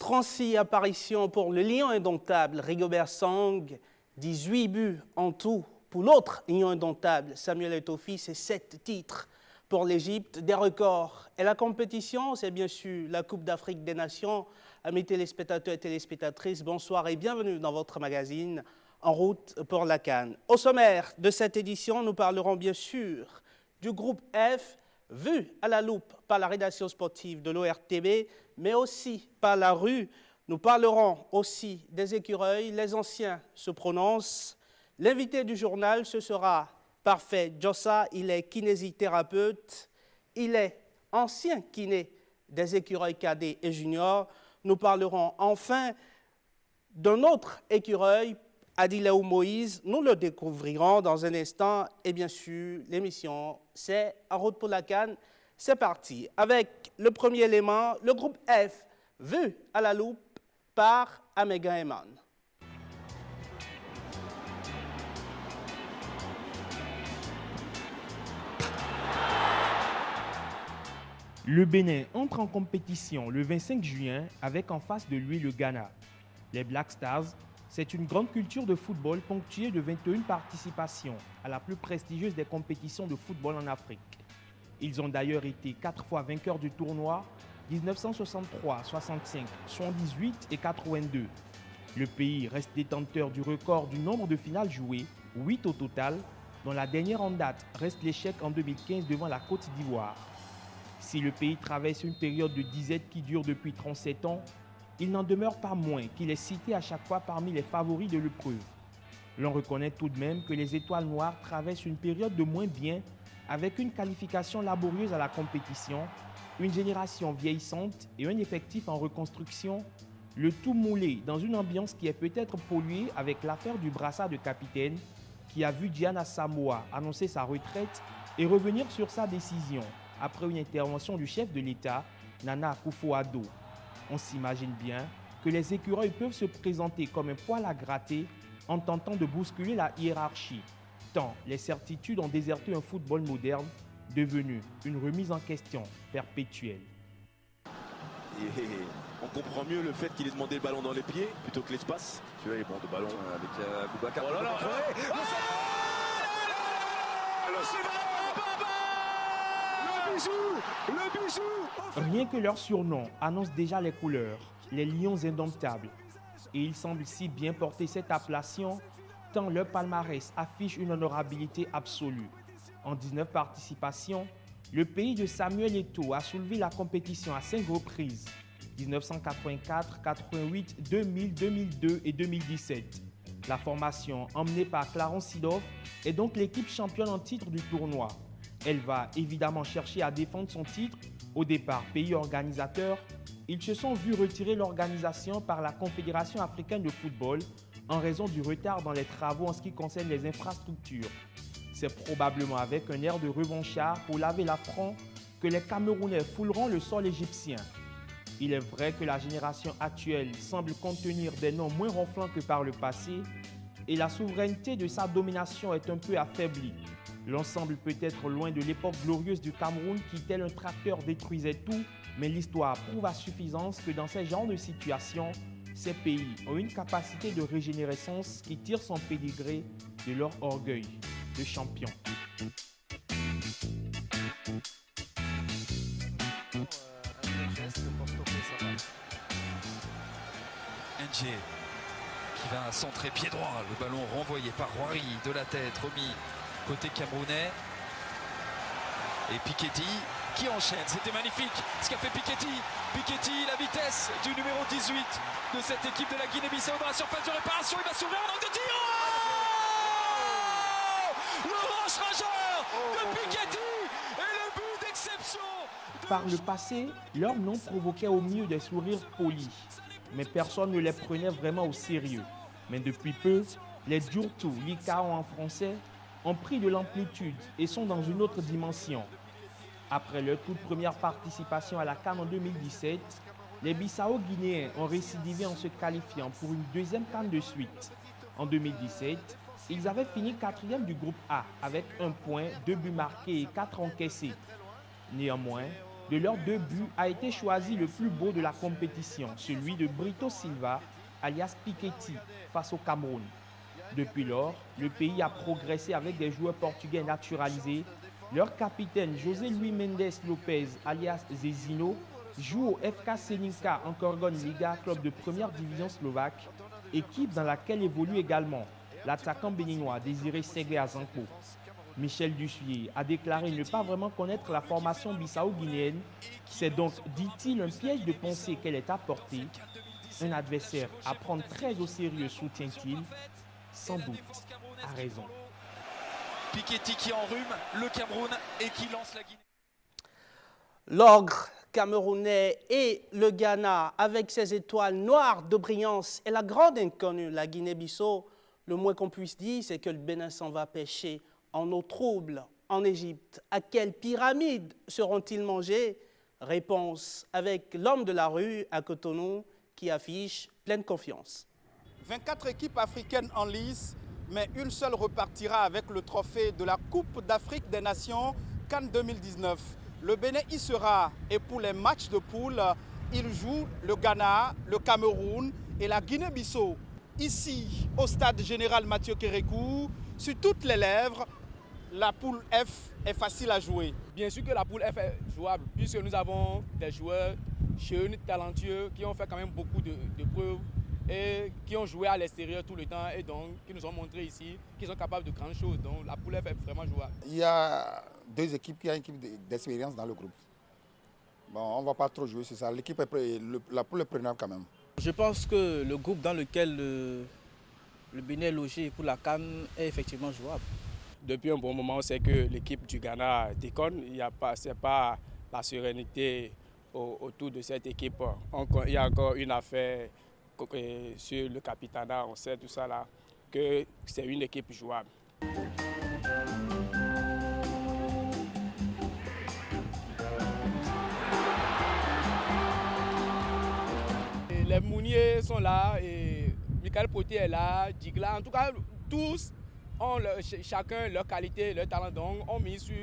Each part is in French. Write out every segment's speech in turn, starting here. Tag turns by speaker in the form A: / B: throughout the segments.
A: 36 apparitions pour le lion indomptable Rigobert Song, 18 buts en tout pour l'autre lion indomptable Samuel Eto'o, et 7 titres pour l'Égypte, des records. Et la compétition, c'est bien sûr la Coupe d'Afrique des Nations. Amis téléspectateurs et téléspectatrices, bonsoir et bienvenue dans votre magazine En route pour la CAN. Au sommaire de cette édition, nous parlerons bien sûr du groupe F, vu à la loupe par la rédaction sportive de l'ORTB, mais aussi par la rue. Nous parlerons aussi des écureuils, les anciens se prononcent. L'invité du journal, ce sera Parfait Jossa, il est kinésithérapeute, il est ancien kiné des écureuils cadets et juniors. Nous parlerons enfin d'un autre écureuil, Adiléou Moïse. Nous le découvrirons dans un instant. Et bien sûr, l'émission, c'est En route pour la CAN. C'est parti. Avec le premier élément, le groupe F, vu à la loupe par Améga Eman.
B: Le Bénin entre en compétition le 25 juin avec en face de lui le Ghana. Les Black Stars, c'est une grande culture de football ponctuée de 21 participations à la plus prestigieuse des compétitions de football en Afrique. Ils ont d'ailleurs été 4 fois vainqueurs du tournoi 1963, 65, 78 et 82. Le pays reste détenteur du record du nombre de finales jouées, 8 au total, dont la dernière en date reste l'échec en 2015 devant la Côte d'Ivoire. Si le pays traverse une période de disette qui dure depuis 37 ans, il n'en demeure pas moins qu'il est cité à chaque fois parmi les favoris de l'épreuve. L'on reconnaît tout de même que les Étoiles Noires traversent une période de moins bien avec une qualification laborieuse à la compétition, une génération vieillissante et un effectif en reconstruction, le tout moulé dans une ambiance qui est peut-être polluée avec l'affaire du brassard de capitaine qui a vu Diana Samoa annoncer sa retraite et revenir sur sa décision après une intervention du chef de l'État, Nana Akufo-Addo. On s'imagine bien que les écureuils peuvent se présenter comme un poil à gratter en tentant de bousculer la hiérarchie, tant les certitudes ont déserté un football moderne devenu une remise en question perpétuelle.
C: Et on comprend mieux le fait qu'il ait demandé le ballon dans les pieds plutôt que l'espace. Tu vois, il est bon de ballon avec Boubacar. Oh là là, le bijou.
B: Rien que leur surnom annonce déjà les couleurs, les lions indomptables. Et ils semblent si bien porter cette appellation, tant leur palmarès affiche une honorabilité absolue. En 19 participations, le pays de Samuel Eto'o a soulevé la compétition à 5 reprises, 1984, 88, 2000, 2002 et 2017. La formation emmenée par Clarence Seedorf est donc l'équipe championne en titre du tournoi. Elle va évidemment chercher à défendre son titre. Au départ, pays organisateur, ils se sont vus retirer l'organisation par la Confédération africaine de football en raison du retard dans les travaux en ce qui concerne les infrastructures. C'est probablement avec un air de revanchard pour laver l'affront que les Camerounais fouleront le sol égyptien. Il est vrai que la génération actuelle semble contenir des noms moins ronflants que par le passé et la souveraineté de sa domination est un peu affaiblie. L'ensemble peut être loin de l'époque glorieuse du Cameroun qui, tel un tracteur, détruisait tout, mais l'histoire prouve à suffisance que dans ces genres de situations, ces pays ont une capacité de régénérescence qui tire son pédigré de leur orgueil de champion.
D: NG qui va centrer pied droit, le ballon renvoyé par Roary de la tête, remis côté camerounais. Et Piketty qui enchaîne, c'était magnifique ce qu'a fait Piketty. Piketty, la vitesse du numéro 18 de cette équipe de la Guinée-Bissau dans la surface de réparation, il va s'ouvrir en angle de tir. Le rush rageur de Piketty et le but d'exception.
B: Par le passé, leur nom provoquait au mieux des sourires polis, mais personne ne les prenait vraiment au sérieux. Mais depuis peu, les Djurtu, Likao en français, ont pris de l'amplitude et sont dans une autre dimension. Après leur toute première participation à la CAN en 2017, les Bissau-Guinéens ont récidivé en se qualifiant pour une deuxième CAN de suite. En 2017, ils avaient fini 4e du groupe A avec 1 point, 2 buts marqués et 4 encaissés. Néanmoins, De leurs 2 buts a été choisi le plus beau de la compétition, celui de Brito Silva, alias Piketty, face au Cameroun. Depuis lors, le pays a progressé avec des joueurs portugais naturalisés. Leur capitaine, José Luis Mendes Lopez, alias Zezino, joue au FK Senica en Korgon Liga, club de première division slovaque, équipe dans laquelle évolue également l'attaquant béninois Désiré Ségué Azanko. Michel Dussuyer a déclaré ne pas vraiment connaître la formation bissau-guinéenne. C'est donc, dit-il, un piège de penser qu'elle est apportée. Un adversaire à prendre très au sérieux, soutient-il. Sans doute, a raison.
D: Piketty qui enrhume le Cameroun et qui lance la Guinée.
A: L'ogre camerounais et le Ghana, avec ses étoiles noires de brillance et la grande inconnue, la Guinée-Bissau, le moins qu'on puisse dire, c'est que le Bénin s'en va pêcher en eau trouble en Égypte. À quelle pyramide seront-ils mangés? Réponse avec l'homme de la rue à Cotonou qui affiche pleine confiance.
E: 24 équipes africaines en lice, mais une seule repartira avec le trophée de la Coupe d'Afrique des Nations CAN 2019. Le Bénin y sera et pour les matchs de poule, il joue le Ghana, le Cameroun et la Guinée-Bissau. Ici, au stade général Mathieu Kérékou, sur toutes les lèvres, la poule F est facile à jouer.
F: Bien sûr que la poule F est jouable, puisque nous avons des joueurs jeunes, talentueux, qui ont fait quand même beaucoup de preuves et qui ont joué à l'extérieur tout le temps et donc qui nous ont montré ici qu'ils sont capables de grandes choses. Donc la poule F est vraiment jouable.
G: Il y a 2 équipes qui ont une équipe d'expérience dans le groupe. Bon, on ne va pas trop jouer sur ça. L'équipe la poule est prenable quand même.
H: Je pense que le groupe dans lequel le Bénin est logé pour la CAN est effectivement jouable.
F: Depuis un bon moment, on sait que l'équipe du Ghana déconne. Il n'y a pas la sérénité autour de cette équipe. Il y a encore une affaire sur le capitanat, on sait tout ça là, que c'est une équipe jouable. Les Mouniers sont là, et Michael Poté est là, Digla, en tout cas tous ont chacun leur qualité, leur talent, donc on mise sur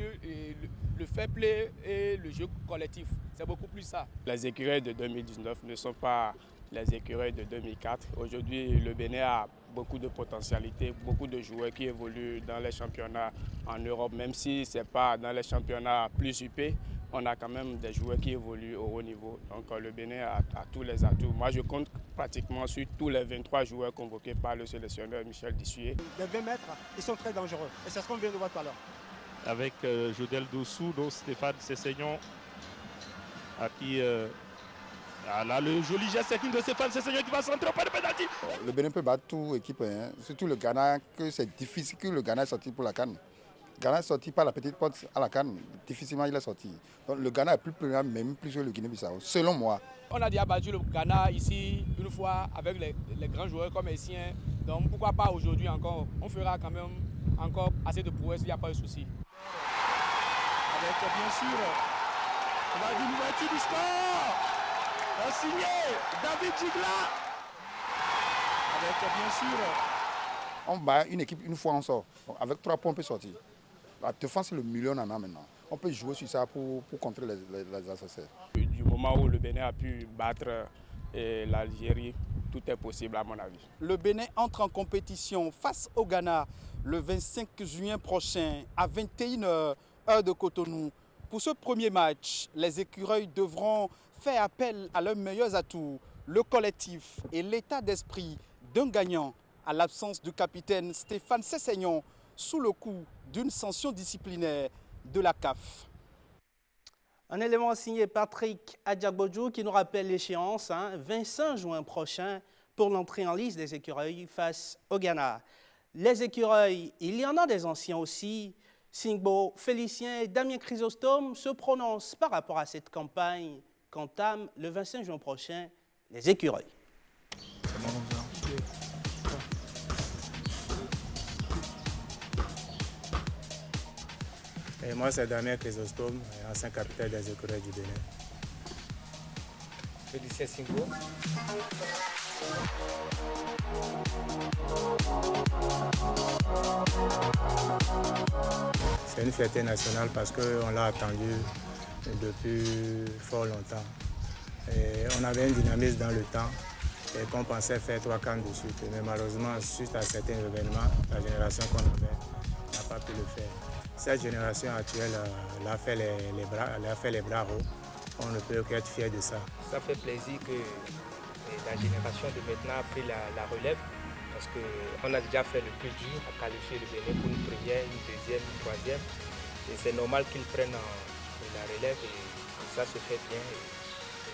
F: le fair play et le jeu collectif. C'est beaucoup plus ça. Les écureuils de 2019 ne sont pas les écureuils de 2004. Aujourd'hui, le Bénin a beaucoup de potentialité, beaucoup de joueurs qui évoluent dans les championnats en Europe, même si ce n'est pas dans les championnats plus huppés. On a quand même des joueurs qui évoluent au haut niveau. Donc le Bénin a tous les atouts. Moi, je compte pratiquement sur tous les 23 joueurs convoqués par le sélectionneur Michel Dussuyer.
I: Les 20 mètres, ils sont très dangereux. Et c'est ce qu'on vient de voir tout à l'heure.
J: Avec Jodel Dossou, Stéphane Sessegnon, à qui... là, le joli geste de Stéphane Sessegnon qui va centrer au pas de pénalty.
G: Le Bénin peut battre toute équipe, hein. Surtout le Ghana, que c'est difficile que le Ghana est sorti pour la CAN. Le Ghana est sorti par la petite porte à la CAN. Difficilement il est sorti. Donc le Ghana est plus prenable, même plus que le Guinée-Bissau, selon moi.
F: On a déjà battu le Ghana ici une fois avec les grands joueurs comme Essien. Donc pourquoi pas aujourd'hui encore? On fera quand même encore assez de prouesses, il n'y a pas de souci.
J: Avec bien sûr la l'ouverture du score, signé David Digla. Avec bien sûr.
G: On bat une équipe une fois on sort. Donc, avec 3 points on peut sortir. La défense c'est le million en a maintenant. On peut jouer sur ça pour contrer les adversaires.
F: Du moment où le Bénin a pu battre l'Algérie, tout est possible à mon avis.
E: Le Bénin entre en compétition face au Ghana le 25 juin prochain à 21h, heure de Cotonou. Pour ce premier match, les écureuils devront faire appel à leurs meilleurs atouts, le collectif et l'état d'esprit d'un gagnant à l'absence du capitaine Stéphane Sessegnon sous le coup d'une sanction disciplinaire de la CAF.
A: Un élément signé Patrick Adjagbodjou qui nous rappelle l'échéance, 25 juin prochain, pour l'entrée en lice des écureuils face au Ghana. Les écureuils, il y en a des anciens aussi. Singbo, Félicien et Damien Chrysostome se prononcent par rapport à cette campagne qu'entament le 25 juin prochain les écureuils.
K: Et moi, c'est Damien Chrysostome, ancien capitaine des écureuils du Bénin. Félicien Singbo. C'est une fierté nationale parce qu'on l'a attendu depuis fort longtemps. Et on avait un dynamisme dans le temps et qu'on pensait faire 3 CAN de suite. Mais malheureusement, suite à certains événements, la génération qu'on avait n'a pas pu le faire. Cette génération actuelle l'a fait les bras hauts. On ne peut qu'être fier de ça.
L: Ça fait plaisir que la génération de maintenant a pris la relève parce qu'on a déjà fait le plus dur à qualifier le Bénin pour une première, une deuxième, une troisième. Et c'est normal qu'ils prennent la relève et ça se fait bien. Et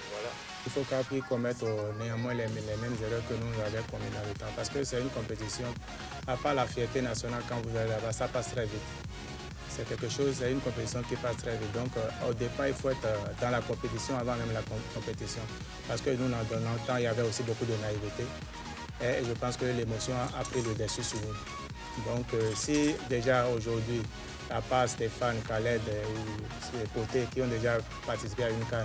L: voilà.
K: Il faut qu'après commettre néanmoins les mêmes erreurs que nous avions commises dans le temps. Parce que c'est une compétition, à part la fierté nationale quand vous allez là-bas, ça passe très vite. C'est quelque chose, c'est une compétition qui passe très vite. Donc au départ, il faut être dans la compétition avant même la compétition. Parce que nous, dans notre temps, il y avait aussi beaucoup de naïveté. Et je pense que l'émotion a pris le dessus sur nous. Donc si déjà aujourd'hui, à part Stéphane, Khaled ou les potés qui ont déjà participé à une CAN,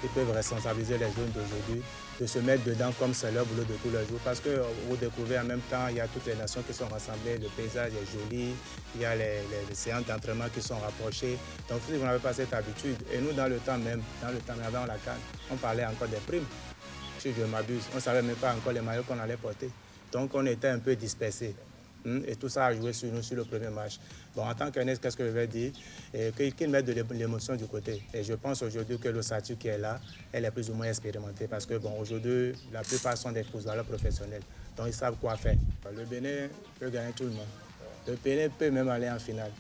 K: ils peuvent responsabiliser les jeunes d'aujourd'hui, de se mettre dedans comme c'est leur boulot de tous les jours. Parce que vous découvrez en même temps, il y a toutes les nations qui sont rassemblées, le paysage est joli, il y a les séances d'entraînement qui sont rapprochées. Donc si vous n'avez pas cette habitude, et nous dans le temps même avant la CAN, on parlait encore des primes, si je m'abuse. On ne savait même pas encore les maillots qu'on allait porter. Donc on était un peu dispersés. Et tout ça a joué sur nous sur le premier match. Bon, en tant qu'Ernest, qu'est-ce que je vais dire? Qu'il mette de l'émotion du côté. Et je pense aujourd'hui que l'ossature qui est là, elle est plus ou moins expérimentée. Parce que bon, aujourd'hui, la plupart sont des footballeurs professionnels. Donc ils savent quoi faire. Le Bénin peut gagner tout le monde. Le Bénin peut même aller en finale.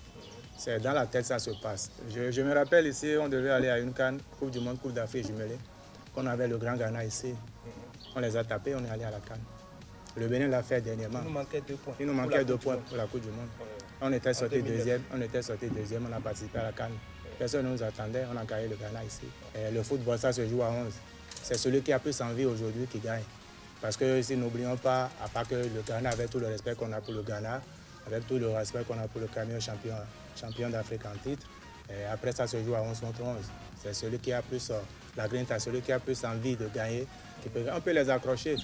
K: C'est dans la tête ça se passe. Je me rappelle ici, on devait aller à une CAN, Coupe du Monde, Coupe d'Afrique jumelée. Qu'on avait le Grand Ghana ici. On les a tapés, on est allé à la CAN. Le Bénin l'a fait dernièrement.
L: Il nous manquait 2 points.
K: Il nous manquait 2 points pour la Coupe du Monde. On était sorti deuxième, on a participé à la CAN. Personne ne nous attendait, on a gagné le Ghana ici. Et le football, ça se joue à 11. C'est celui qui a plus envie aujourd'hui qui gagne. Parce que si n'oublions pas, à part que le Ghana, avec tout le respect qu'on a pour le Ghana, avec tout le respect qu'on a pour le Cameroun champion d'Afrique en titre, et après ça se joue à 11 contre 11. C'est celui qui a plus la grinta, celui qui a plus envie de gagner. On peut les accrocher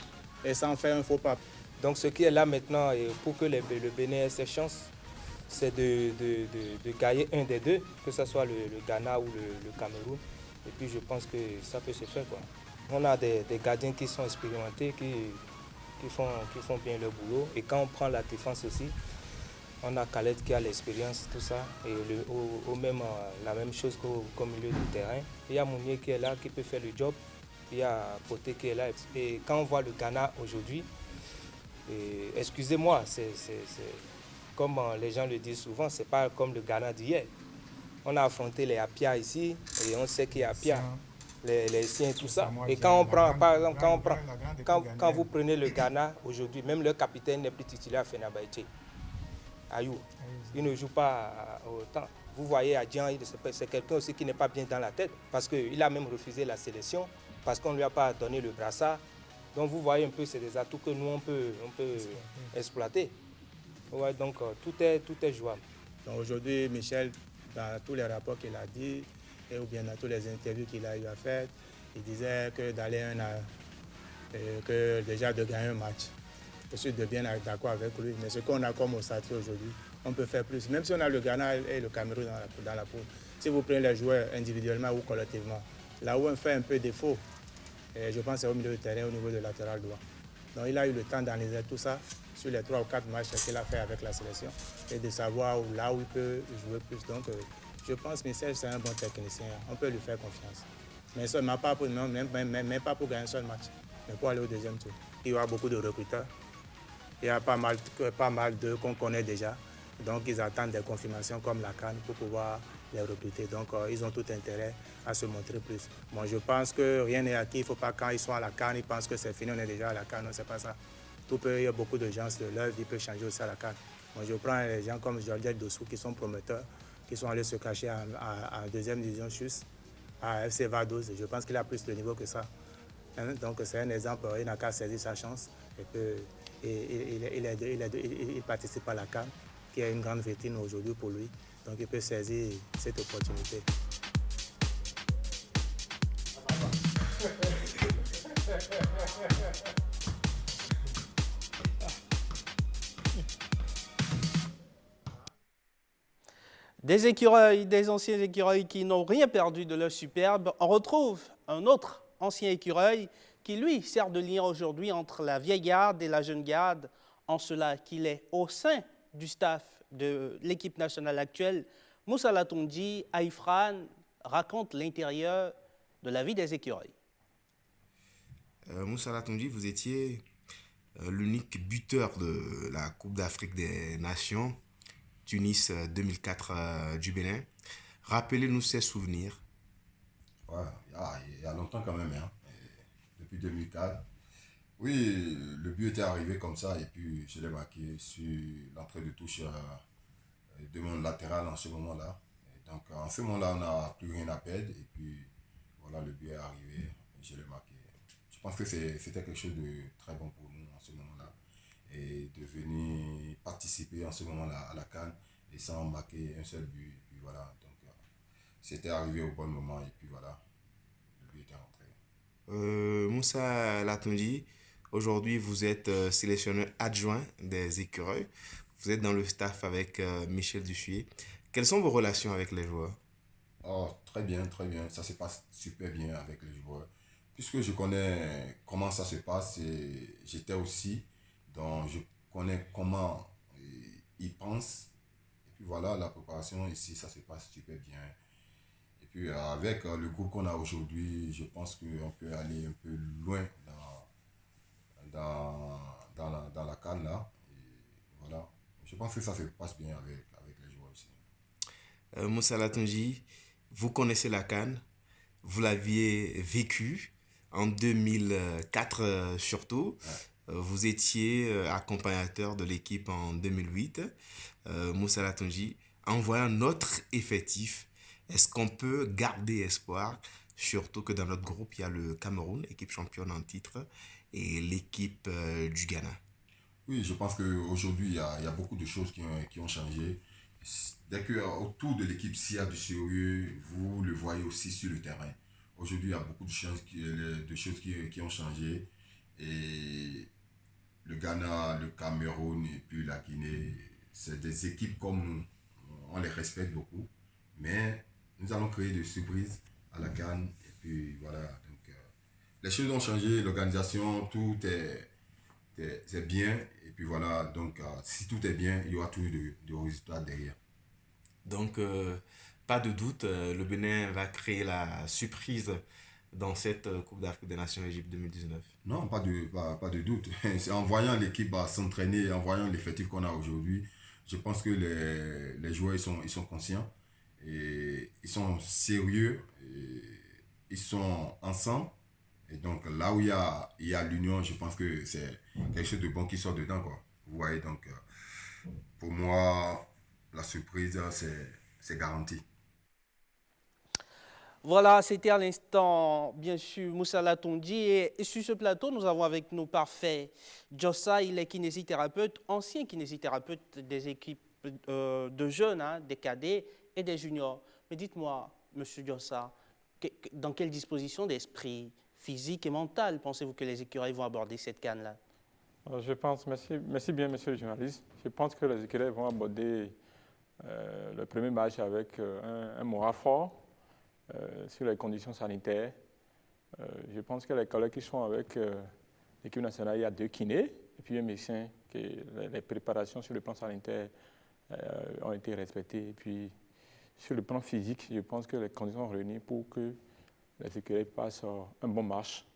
K: et sans faire un faux pas.
L: Donc ce qui est là maintenant, pour que le Bénin ait ses chances, c'est de gagner un des deux, que ce soit le Ghana ou le Cameroun. Et puis je pense que ça peut se faire, quoi. On a des gardiens qui sont expérimentés, qui font bien leur boulot. Et quand on prend la défense aussi, on a Khaled qui a l'expérience, tout ça. Et même la même chose qu'au milieu du terrain. Il y a Mounier qui est là, qui peut faire le job. Il y a Poté qui est là. Et quand on voit le Ghana aujourd'hui, excusez-moi, c'est comme les gens le disent souvent, c'est pas comme le Ghana d'hier. On a affronté les Apia ici et on sait qu'il y a Apia, les siens et tout ça. Et quand on prend, par exemple, quand vous prenez le Ghana aujourd'hui, même le capitaine n'est plus titulaire à Fenerbahçe. Ayou, il ne joue pas autant. Vous voyez, Adjian, c'est quelqu'un aussi qui n'est pas bien dans la tête parce qu'il a même refusé la sélection parce qu'on ne lui a pas donné le brassard. Donc vous voyez un peu, c'est des atouts que nous, on peut exploiter. Ouais, donc tout est jouable.
K: Donc aujourd'hui, Michel, dans tous les rapports qu'il a dit, et ou bien dans toutes les interviews qu'il a eu à faire, il disait que d'aller que déjà de gagner un match. Je suis bien d'accord avec lui, mais ce qu'on a comme ossature aujourd'hui, on peut faire plus. Même si on a le Ghana et le Cameroun dans la poule, si vous prenez les joueurs individuellement ou collectivement, là où on fait un peu défaut, et je pense que c'est au milieu du terrain, au niveau de latéral droit. Donc il a eu le temps d'analyser tout ça sur les 3 ou 4 matchs qu'il a fait avec la sélection et de savoir là où il peut jouer plus. Donc je pense que Michel, c'est un bon technicien. On peut lui faire confiance. Mais seulement pas pour, même pas pour gagner un seul match, mais pour aller au deuxième tour. Il y aura beaucoup de recruteurs. Il y a pas mal d'eux qu'on connaît déjà. Donc ils attendent des confirmations comme la CAN pour pouvoir les recruter. Donc ils ont tout intérêt à se montrer plus. Bon, je pense que rien n'est acquis. Il ne faut pas quand ils sont à la CAN, ils pensent que c'est fini, on est déjà à la CAN. Non, c'est pas ça. Tout peut, il y a beaucoup de gens de l'œuvre, ils peuvent changer aussi à la CAN. Bon, je prends les gens comme Jordel Dossou qui sont promoteurs, qui sont allés se cacher en deuxième division juste à FC Vaduz. Je pense qu'il a plus de niveau que ça. Donc c'est un exemple, il n'a qu'à saisir sa chance. Il participe à la CAN, qui est une grande vitrine aujourd'hui pour lui. Donc il peut saisir cette opportunité.
A: Des écureuils, des anciens écureuils qui n'ont rien perdu de leur superbe. On retrouve un autre ancien écureuil qui, lui, sert de lien aujourd'hui entre la vieille garde et la jeune garde, en cela qu'il est au sein du staff de l'équipe nationale actuelle. Moussa Latondi, Aïfran, raconte l'intérieur de la vie des écureuils.
M: Moussa Latondi, vous étiez l'unique buteur de la Coupe d'Afrique des Nations, Tunis 2004 du Bénin. Rappelez-nous ces souvenirs.
N: Ouais, il y a longtemps quand même, hein. Depuis 2004. Oui, le but était arrivé comme ça et puis je l'ai marqué sur l'entrée de touche de mon latéral en ce moment-là. Donc en ce moment-là, on n'a plus rien à perdre et puis voilà, le but est arrivé et je l'ai marqué. Je pense que c'était quelque chose de très bon pour nous en ce moment-là. Et de venir participer en ce moment-là à la CAN et sans marquer un seul but. Et puis voilà, donc c'était arrivé au bon moment et puis voilà, le but était rentré.
M: Moussa Latondi, aujourd'hui vous êtes sélectionneur adjoint des écureuils. Vous êtes dans le staff avec Michel Duffier. Quelles sont vos relations avec les joueurs?
N: Oh, très bien, très bien. Ça se passe super bien avec les joueurs. Puisque je connais comment ça se passe, et j'étais aussi, donc je connais comment ils pensent. Et puis voilà, la préparation ici, ça se passe super bien. Et puis avec le groupe qu'on a aujourd'hui, je pense qu'on peut aller un peu loin dans la CAN là. Et voilà, je pense que ça se passe bien avec les joueurs ici.
M: Moussa Latondi, vous connaissez la CAN, vous l'aviez vécu en 2004 surtout. Ouais. Vous étiez accompagnateur de l'équipe en 2008. Moussa Latondi, en voyant notre effectif, est-ce qu'on peut garder espoir, surtout que dans notre groupe, il y a le Cameroun, équipe championne en titre, et l'équipe du Ghana?
N: Oui, je pense qu'aujourd'hui, il y a beaucoup de choses qui ont changé. Dès qu'autour de l'équipe, s'il y a du sérieux, vous le voyez aussi sur le terrain. Aujourd'hui, il y a beaucoup de choses qui ont changé. Et le Ghana, le Cameroun et puis la Guinée, c'est des équipes comme nous. On les respecte beaucoup. Mais nous allons créer des surprises à la CAN. Et puis voilà. Donc, les choses ont changé, l'organisation, tout c'est bien. Et puis voilà. Donc, si tout est bien, il y aura toujours de résultats derrière.
M: Donc, pas de doute, le Bénin va créer la surprise dans cette Coupe d'Afrique des Nations Égypte 2019.
N: Non, pas de doute. C'est en voyant l'équipe s'entraîner, en voyant l'effectif qu'on a aujourd'hui, je pense que les joueurs ils sont conscients, et ils sont sérieux, et ils sont ensemble. Et donc là où il y a l'union, je pense que c'est quelque chose de bon qui sort dedans, quoi. Vous voyez, donc pour moi, la surprise, c'est garanti.
A: Voilà, c'était à l'instant, bien sûr, Moussa Latondi. Et sur ce plateau, nous avons avec nous Parfait Djossa. Il est kinésithérapeute, ancien kinésithérapeute des équipes de jeunes, hein, des cadets et des juniors. Mais dites-moi, monsieur Djossa, dans quelle disposition d'esprit physique et mental pensez-vous que les écureuils vont aborder cette CAN-là?
O: Je pense, merci bien, monsieur le journaliste. Je pense que les écureuils vont aborder le premier match avec un moral fort sur les conditions sanitaires. Je pense que les collègues qui sont avec l'équipe nationale, il y a 2 kinés et puis un médecin, que les préparations sur le plan sanitaire ont été respectées. Et puis sur le plan physique, je pense que les conditions sont réunies pour que les écureuils passent un bon match,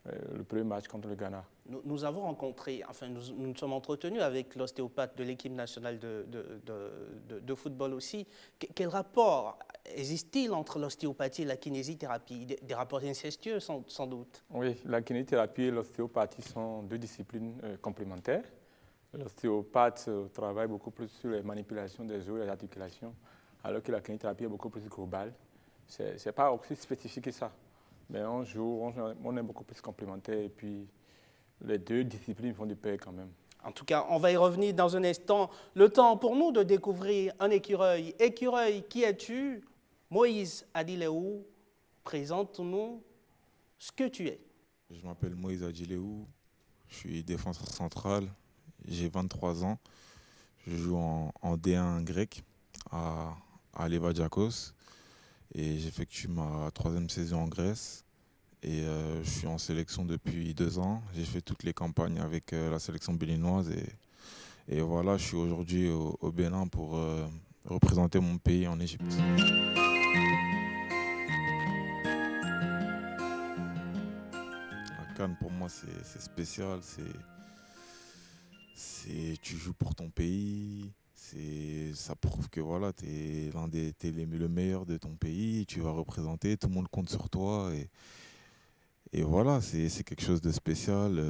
O: le premier match contre le Ghana.
A: Nous avons rencontré, enfin nous nous sommes entretenus avec l'ostéopathe de l'équipe nationale de football aussi. Quel rapport existe-t-il entre l'ostéopathie et la kinésithérapie? Des rapports incestueux sans doute?
O: Oui, la kinésithérapie et l'ostéopathie sont 2 disciplines complémentaires. L'ostéopathe travaille beaucoup plus sur les manipulations des os et des articulations, alors que la kinésithérapie est beaucoup plus globale. Ce n'est pas aussi spécifique que ça, mais on est beaucoup plus complémentaires et puis les 2 disciplines vont de pair quand même.
A: En tout cas, on va y revenir dans un instant. Le temps pour nous de découvrir un écureuil. Écureuil, qui es-tu? Moïse Adileou, présente-nous ce que tu es.
P: Je m'appelle Moïse Adileou, je suis défenseur central, j'ai 23 ans. Je joue en D1 grec à à Levadiakos et j'effectue ma 3e saison en Grèce. Et je suis en sélection depuis 2 ans. J'ai fait toutes les campagnes avec la sélection béninoise. Et voilà, je suis aujourd'hui au Bénin pour représenter mon pays en Égypte. La CAN, pour moi, c'est spécial. Tu joues pour ton pays. Ça prouve que voilà, t'es le meilleur de ton pays. Tu vas représenter, tout le monde compte sur toi. Et voilà, c'est quelque chose de spécial.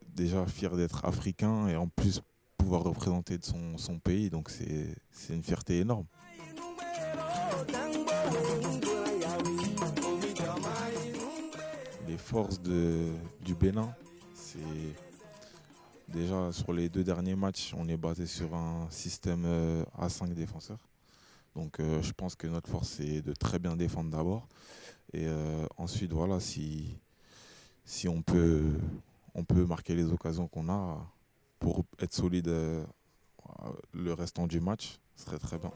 P: Déjà fier d'être africain et en plus pouvoir représenter de son pays. Donc c'est une fierté énorme. Les forces du Bénin, c'est déjà sur les 2 derniers matchs, on est basé sur un système à 5 défenseurs. Donc je pense que notre force c'est de très bien défendre d'abord. Et ensuite voilà, si on peut marquer les occasions qu'on a pour être solide le restant du match, ce serait très bien.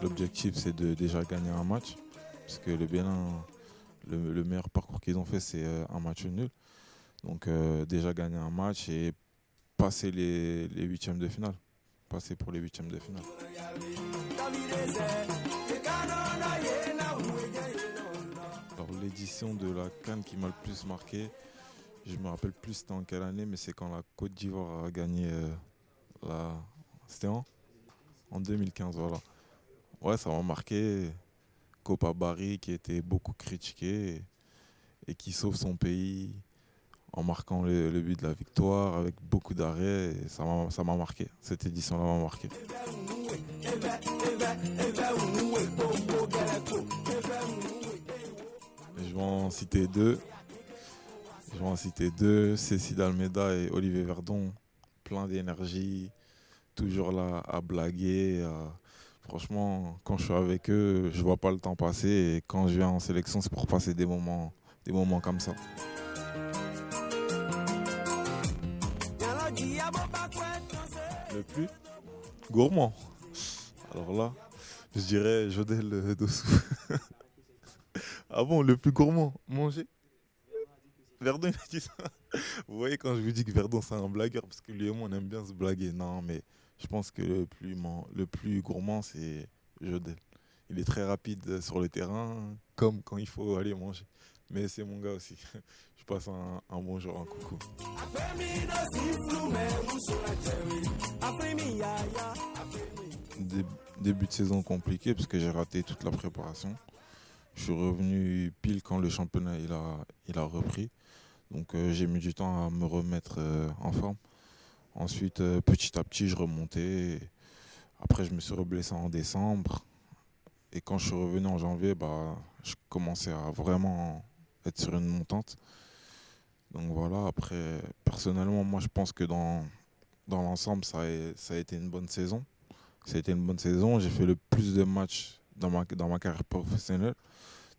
P: L'objectif, c'est de déjà gagner un match, parce que le Bénin, le meilleur parcours qu'ils ont fait, c'est un match nul. Donc déjà gagner un match et passer les 8e de finale. Passer pour les 8e de finale. Alors l'édition de la CAN qui m'a le plus marqué, je me rappelle plus c'était en quelle année, mais c'est quand la Côte d'Ivoire a gagné c'était en 2015, voilà. Ouais, ça m'a marqué. Kopa Barry qui était beaucoup critiqué et qui sauve son pays en marquant le but de la victoire avec beaucoup d'arrêts. Et ça m'a marqué. Cette édition-là m'a marqué. Je vais en citer deux. Cécile Almeida et Olivier Verdon. Plein d'énergie, toujours là à blaguer. Franchement, quand je suis avec eux, je vois pas le temps passer. Et quand je viens en sélection, c'est pour passer des moments comme ça. Le plus gourmand. Alors là, je dirais Jodel Dossou. Ah bon, le plus gourmand, manger. Verdon, il a dit ça. Vous voyez, quand je vous dis que Verdon, c'est un blagueur, parce que lui et moi, on aime bien se blaguer. Non, mais je pense que le plus gourmand, c'est Jodel. Il est très rapide sur le terrain, comme quand il faut aller manger. Mais c'est mon gars aussi. Je passe un bonjour, un coucou. Début de saison compliqué parce que j'ai raté toute la préparation. Je suis revenu pile quand le championnat il a repris. Donc j'ai mis du temps à me remettre en forme. Ensuite, petit à petit, je remontais. Après, je me suis reblessé en décembre. Et quand je suis revenu en janvier, je commençais à vraiment être sur une montante. Donc voilà, après, personnellement, moi, je pense que dans l'ensemble, ça a été une bonne saison. Ça a été une bonne saison. J'ai fait le plus de matchs dans ma carrière professionnelle.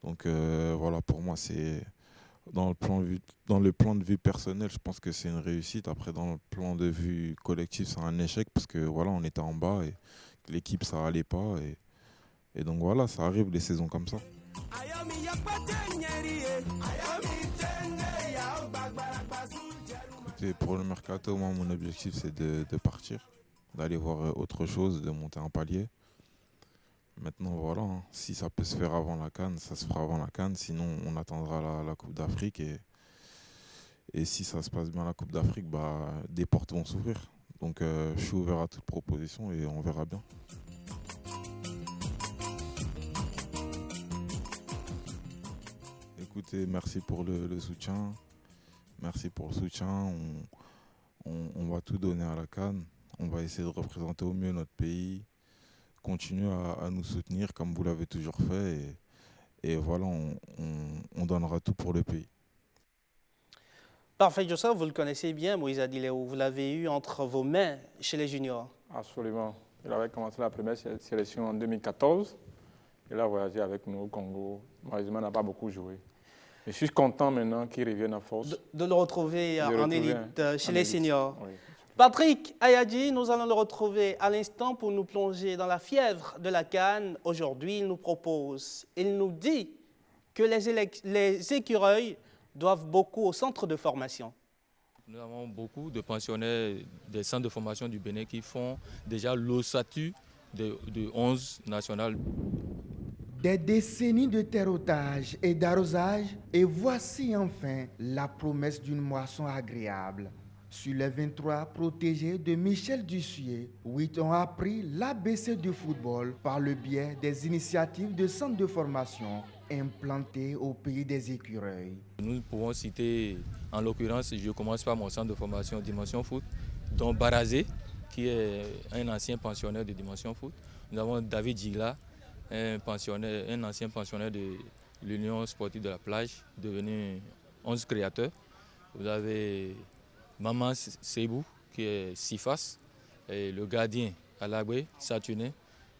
P: Donc voilà, pour moi, c'est dans le plan de vue personnel, je pense que c'est une réussite. Après, dans le plan de vue collectif, c'est un échec parce que voilà, on était en bas et l'équipe, ça allait pas. Et donc voilà, ça arrive les saisons comme ça. Écoutez, pour le mercato, moi, mon objectif, c'est de partir, d'aller voir autre chose, de monter un palier. Maintenant, voilà, si ça peut se faire avant la CAN, ça se fera avant la CAN. Sinon, on attendra la Coupe d'Afrique. Et si ça se passe bien la Coupe d'Afrique, des portes vont s'ouvrir. Donc, je suis ouvert à toute proposition et on verra bien. Écoutez, merci pour le soutien. Merci pour le soutien. On va tout donner à la CAN. On va essayer de représenter au mieux notre pays. Continuez à nous soutenir comme vous l'avez toujours fait. Et voilà, on donnera tout pour le pays.
A: Parfait, Joseph, vous le connaissez bien, Moïse Adiléo. Vous l'avez eu entre vos mains chez les juniors.
O: Absolument. Il avait commencé la première sélection en 2014. Il a voyagé avec nous au Congo. Malheureusement, il n'a pas beaucoup joué. Je suis content maintenant qu'il revienne en force.
A: De le retrouver en élite, chez les seniors.
O: Oui.
A: Patrick Ayadji, nous allons le retrouver à l'instant pour nous plonger dans la fièvre de la CAN. Aujourd'hui, il nous dit que les écureuils doivent beaucoup au centre de formation.
Q: Nous avons beaucoup de pensionnaires des centres de formation du Bénin qui font déjà l'ossature de 11 nationales.
R: Des décennies de terreautage et d'arrosage, et voici enfin la promesse d'une moisson agréable. Sur les 23 protégés de Michel Dussuyer, 8 ont appris l'ABC du football par le biais des initiatives de centres de formation implantés au pays des écureuils.
Q: Nous pouvons citer, en l'occurrence, je commence par mon centre de formation Dimension Foot, dont Barazé, qui est un ancien pensionnaire de Dimension Foot. Nous avons David Gigla, un ancien pensionnaire de l'Union sportive de la plage, devenu 11 créateurs. Vous avez Maman Sebou, qui est Sifas, et le gardien Alagwe Saturnin,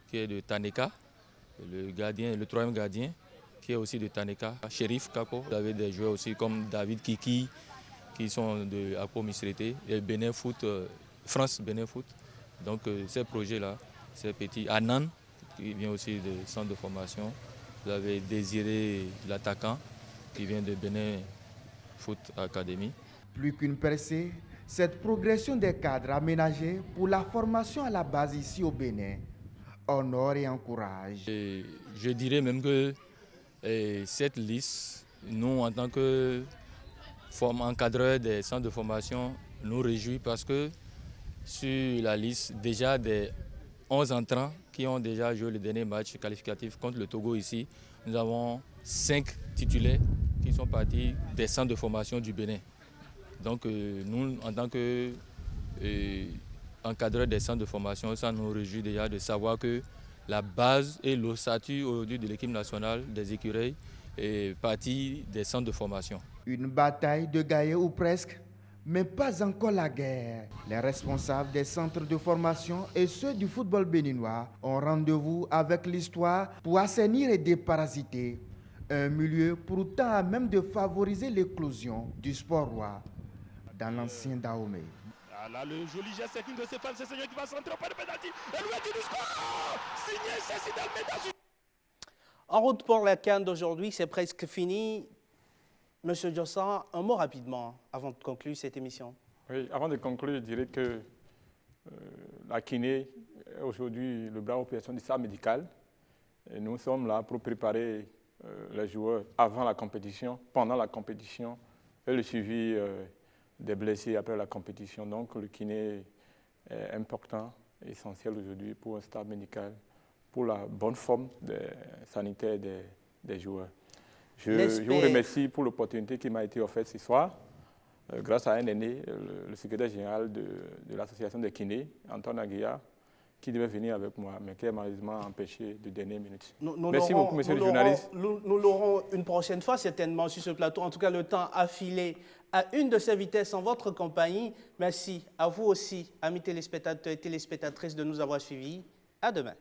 Q: qui est de Taneka, le troisième gardien, qui est aussi de Taneka, Shérif Kako. Vous avez des joueurs aussi comme David Kiki, qui sont de Akpo Misrete, et Bénin Foot, France Bénin Foot. Donc ces projets-là, ces petits. Anan, qui vient aussi du centre de formation. Vous avez Désiré l'attaquant, qui vient de Bénin Foot Academy.
R: Plus qu'une percée, cette progression des cadres aménagés pour la formation à la base ici au Bénin honore et encourage.
Q: Je dirais même que cette liste, nous en tant que encadreurs des centres de formation, nous réjouit parce que sur la liste déjà des 11 entrants qui ont déjà joué le dernier match qualificatif contre le Togo ici, nous avons 5 titulaires qui sont partis des centres de formation du Bénin. Donc nous, en tant qu'encadreurs des centres de formation, ça nous réjouit déjà de savoir que la base et l'ossature aujourd'hui de l'équipe nationale des écureuils est partie des centres de formation.
R: Une bataille de gaillets ou presque, mais pas encore la guerre. Les responsables des centres de formation et ceux du football béninois ont rendez-vous avec l'histoire pour assainir et déparasiter un milieu pourtant à même de favoriser l'éclosion du sport roi dans l'ancien Dahomey.
J: Là, le joli geste technique de Stéphane Sessegnon qui va centrer pas de pénalty. Et l'ouverture du score signé Cécile Almeida.
A: En route pour la CAN d'aujourd'hui, c'est presque fini. Monsieur Diossa, un mot rapidement avant de conclure cette émission.
O: Oui, avant de conclure, je dirais que la kiné est aujourd'hui le bras opération du staff médical. Et nous sommes là pour préparer les joueurs avant la compétition, pendant la compétition et le suivi des blessés après la compétition. Donc le kiné est important, essentiel aujourd'hui pour un staff médical, pour la bonne forme sanitaire des joueurs. Je vous remercie pour l'opportunité qui m'a été offerte ce soir, grâce à un aîné, le secrétaire général de l'association des kinés, Antoine Aguiar, qui devait venir avec moi, mais qui est malheureusement empêché de dernière minute. Merci beaucoup, monsieur le journaliste.
A: Nous l'aurons une prochaine fois, certainement, sur ce plateau. En tout cas, le temps a filé à une de ses vitesses en votre compagnie. Merci à vous aussi, amis téléspectateurs et téléspectatrices, de nous avoir suivis. À demain.